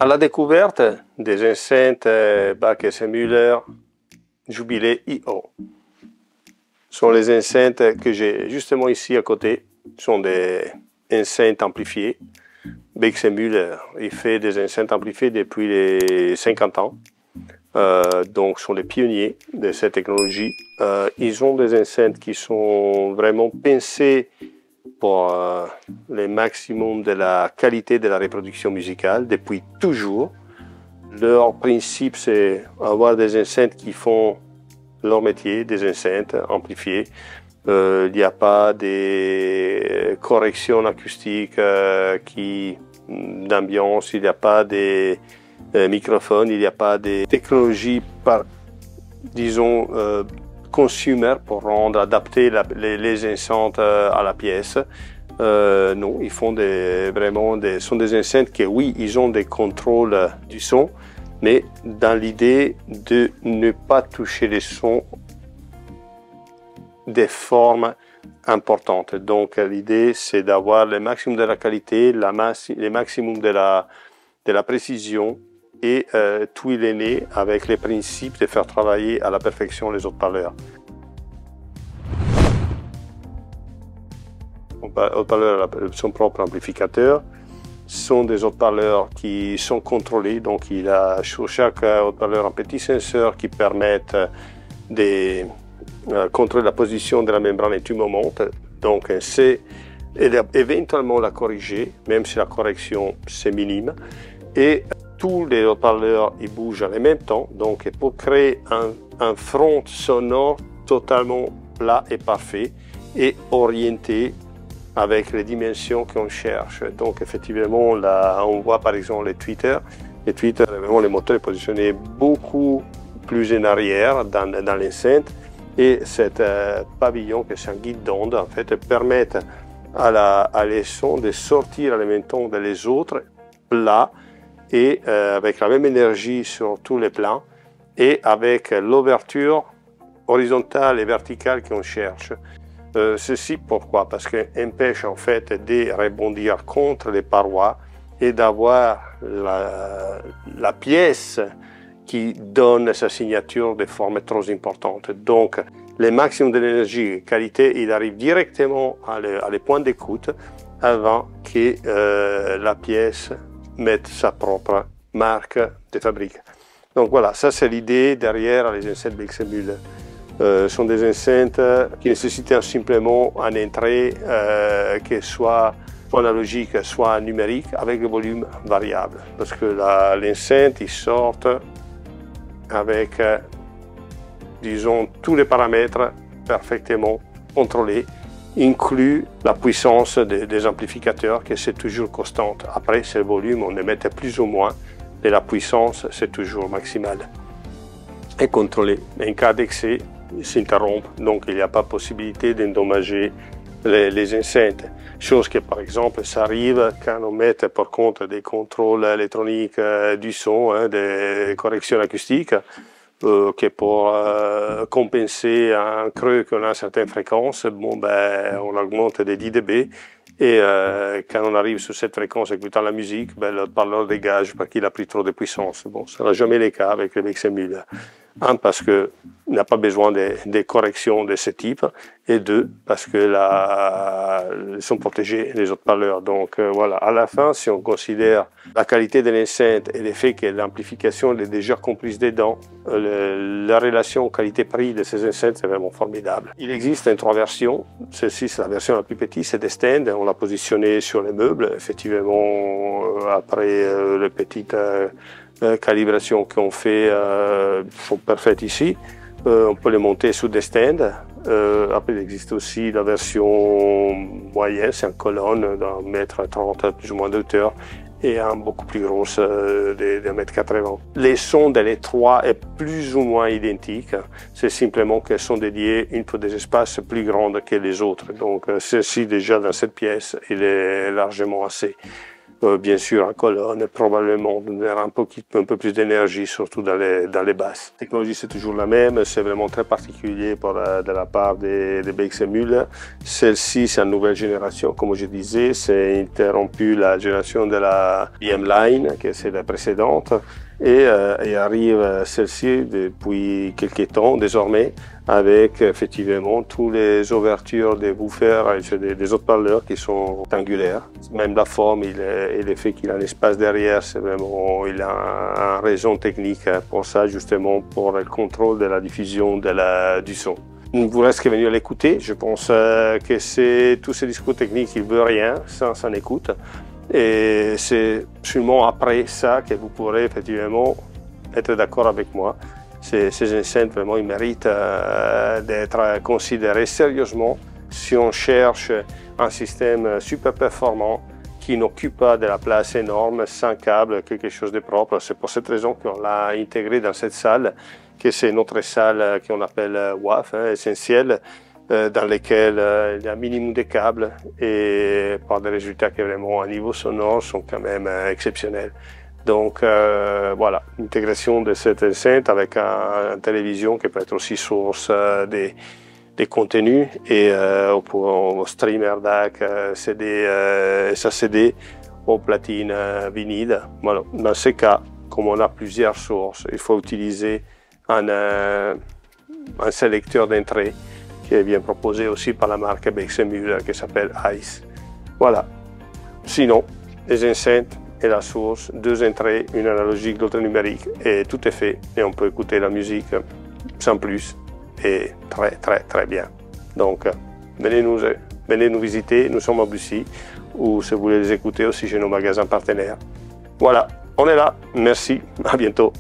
À la découverte des enceintes Backus et Müller Jubilee IO. Ce sont les enceintes que j'ai justement ici à côté. Ce sont des enceintes amplifiées. Backus et Müller, il fait des enceintes amplifiées depuis les 50 ans. Donc, ce sont les pionniers de cette technologie. Ils ont des enceintes qui sont vraiment pensées pour le maximum de la qualité de la reproduction musicale depuis toujours. Leur principe, c'est avoir des enceintes qui font leur métier, des enceintes amplifiées. Il n'y a pas de corrections acoustiques d'ambiance, il n'y a pas de microphones, il n'y a pas de technologie, disons, consumer pour adapter les enceintes à la pièce. Non, ils font sont des enceintes qui, oui, ils ont des contrôles du son, mais dans l'idée de ne pas toucher les sons des formes importantes. Donc l'idée, c'est d'avoir le maximum de la qualité, le maximum de la précision, et tout il est né avec les principes de faire travailler à la perfection les haut-parleurs. Haut-parleur a son propre amplificateur. Ce sont des haut-parleurs qui sont contrôlés, donc il a sur chaque haut-parleur un petit senseur qui permettent de contrôler la position de la membrane et tout moment. Donc c'est éventuellement la corriger, même si la correction c'est minime. Et tous les haut-parleurs ils bougent en même temps, donc pour créer un front sonore totalement plat et parfait et orienté avec les dimensions qu'on cherche. Donc effectivement, là, on voit par exemple les tweeters. Les tweeters, vraiment, le moteur est positionné beaucoup plus en arrière dans l'enceinte, et cet pavillon, que c'est un guide d'onde, en fait, permet à les sons de sortir en même temps des autres plats, et avec la même énergie sur tous les plans, et avec l'ouverture horizontale et verticale qu'on cherche. Ceci pourquoi? Parce qu'il empêche en fait de rebondir contre les parois et d'avoir la pièce qui donne sa signature de forme trop importante. Donc le maximum de l'énergie et qualité, il arrive directement à les points d'écoute avant que la pièce mette sa propre marque de fabrique. Donc voilà, ça c'est l'idée derrière les enceintes Backus et Müller. Sont des enceintes qui nécessitent simplement un entrée qui soit analogique, soit numérique, avec le volume variable. Parce que l'enceinte, ils sortent avec, disons, tous les paramètres parfaitement contrôlés, inclus la puissance des amplificateurs, que c'est toujours constante. Après, c'est le volume, on émet plus ou moins, et la puissance, c'est toujours maximale. Et contrôlé. En cas d'excès, s'interrompent, donc il n'y a pas possibilité d'endommager les enceintes. Chose que par exemple ça arrive quand on met par contre des contrôles électroniques du son, des corrections acoustiques, que pour compenser un creux qu'on a à certaines fréquences, bon, ben, on augmente de 10 dB, et quand on arrive sur cette fréquence écoutant la musique, ben, le parleur dégage parce qu'il a pris trop de puissance. Bon, ça n'a jamais le cas avec les Backus et Müller. Un, parce qu'il n'a pas besoin de corrections de ce type, et deux, parce que ils sont protégés, les haut-parleurs. Donc voilà, à la fin, si on considère la qualité de l'enceinte et le fait que l'amplification est déjà comprise dedans, la relation qualité-prix de ces enceintes, c'est vraiment formidable. Il existe en 3 versions. Celle-ci, c'est la version la plus petite, c'est des stands. On l'a positionné sur les meubles. Effectivement, après les petites calibrations qu'on fait sont parfaites ici. On peut les monter sur des stands. Après, il existe aussi la version moyenne, c'est une colonne d'un mètre 30 plus ou moins de hauteur, et un beaucoup plus grosse de 1,80 m. Les sons de les 3 est plus ou moins identiques, c'est simplement qu'elles sont dédiées pour des espaces plus grands que les autres. Donc celle-ci déjà dans cette pièce, il est largement assez. Bien sûr, en colonne, probablement donner un peu plus d'énergie, surtout dans les basses. La technologie, c'est toujours la même, c'est vraiment très particulier de la part des BX Müller. Celle-ci, c'est une nouvelle génération, comme je disais, c'est interrompu la génération de la BM Line, qui c'est la précédente, et arrive celle-ci depuis quelques temps désormais, avec effectivement toutes les ouvertures des woofers, des haut-parleurs qui sont rectangulaires. Même la forme et le fait qu'il a un espace derrière, c'est vraiment, il a une raison technique pour ça, justement pour le contrôle de la diffusion du son. Il ne vous reste qu'à venir l'écouter. Je pense que tous ces discours techniques, il ne veut rien sans écoute. Et c'est seulement après ça que vous pourrez effectivement être d'accord avec moi. Ces enceintes, vraiment, ils méritent d'être considérées sérieusement si on cherche un système super performant qui n'occupe pas de la place énorme, sans câble, quelque chose de propre. C'est pour cette raison qu'on l'a intégré dans cette salle, que c'est notre salle qu'on appelle WAF, essentielle, dans laquelle il y a un minimum de câbles et par des résultats qui vraiment à niveau sonore sont quand même exceptionnels. Donc voilà, l'intégration de cette enceinte avec une télévision qui peut être aussi source des contenus et au streamer DAC, CD, SACD, aux platines vinyle. Voilà. Dans ces cas, comme on a plusieurs sources, il faut utiliser un sélecteur d'entrée qui est bien proposé aussi par la marque BX Müller qui s'appelle ICE. Voilà. Sinon, les enceintes et la source, deux entrées, une analogique, l'autre numérique, et tout est fait. Et on peut écouter la musique sans plus et très bien. Donc, venez nous visiter, nous sommes à Bussy, ou si vous voulez les écouter aussi chez nos magasins partenaires. Voilà, on est là. Merci, à bientôt.